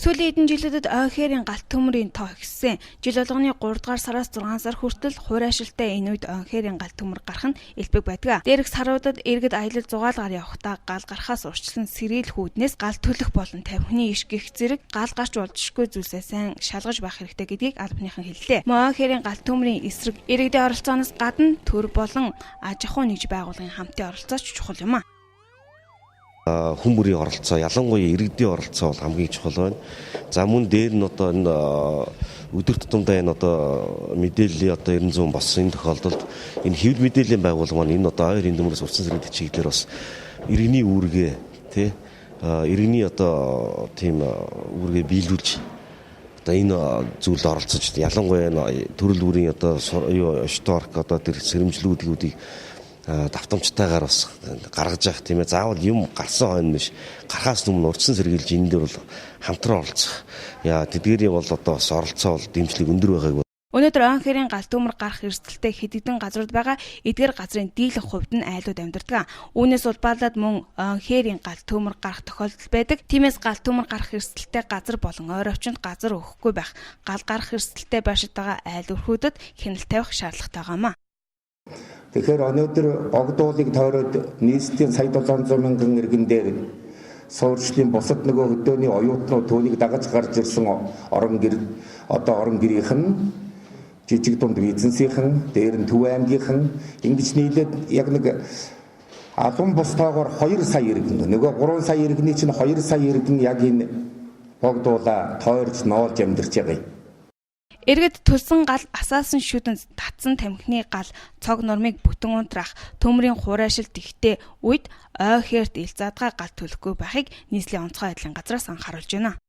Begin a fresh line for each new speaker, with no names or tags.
Сүүлийн хэдэн жилүүдэд ой хээрийн галт төмрийн тоо ихссэн. Жил болгоны 3 дугаар сараас 6 сар хүртэл хуурайшилтай энэ үед ой хээрийн галт төмөр гарах нь элбэг байдаг. Дээрх саруудад иргэд аялал зугаалгаар явахдаа гал гарахаас урьдчилан сэргийлэх үүднээс гал төлөх болон тавхины иш гих зэрэг гал гарч болзошгүй зүйлсээ сайн шалгаж байх хэрэгтэй гэдгийг албаныхан хэллээ. Мөн ой хээрийн галт төмрийн эсрэг иргэдийн оролцооноос гадна төр болон аж ахуй нэгж байгууллагын хамтын оролцооч чухал юм а.
Хүн бүрийн оролцоо, ялангуяа иргэдийн оролцоо бол хамгийн чухал байна. За мөн дээр нь одоо энэ өдөр тутамдаа энэ одоо мэдээллийн одоо 900 болсон энэ тохиолдолд энэ хэвлэл мэдээллийн байгууллага маань энэ одоо ойрын төмөрөөс урьдчилан сэргийлэх чиглэлээр бас иргэний үүргээ тий иргэний одоо тийм үүргээ биелүүлж одоо энэ зүйлд оролцож ялангуяа энэ төрөл бүрийн одоо шторк одоо тэр сэрэмжлүүдийг давтамжтайгаар бас гаргаж явах тийм ээ. Заавал юм гарсан хойно биш. Гарахаас өмнө урьдчилан сэргийлж энэ дээр бол хамтран оролцох. Тэдгээрийн бол одоо бас оролцоо бол дэмжлэг өндөр байгааг.
Өнөөдөр ой хээрийн галт төмөр гарах эрсдэлтэй хэдэгдэн газрууд байгаа эдгээр газрын дийлэнх хувьд нь айлууд амьдардаг. Үүнээс улбаалаад мөн ой хээрийн галт төмөр гарах тохиолдол байдаг. Тиймээс галт төмөр гарах эрсдэлтэй газар болон ойр овчинд газар өгөхгүй байх. Гал гарах эрсдэлтэй байшид байгаа айл өрхүүдэд хяналт тавих шаардлагатай байгаамаа.
Тэгэхээр өнөөдөр богдуулыг тойроод нийслэлийн сая 700 мянган иргэн дээр суурьшлийн бусад нөгөө хөдөөний оюутнууд түүнийг дагаж гарч ирсэн орон гэрийнх нь жижиг дунд бизнесийнхэн дээр нь Төв аймгийнхэн ингэж нийлээд яг нэг албан бусдаагаар 2 сая иргэн нөгөө 3 сая иргэний чинь 2 сая иргэн яг энэ богдуулаа тойрч ноолж амьдарч байгаа юм.
Иргэд төлсөн гал асаасан шүдэн татсан тамхины гал цог нормыг бүтэн унтрах төмрийн хуурайшилт ихтэй үед ой хээрт ил задгаа гал төлөхгүй байхыг нийслэлийн онцгой байдлын газраас анхааруулж байна.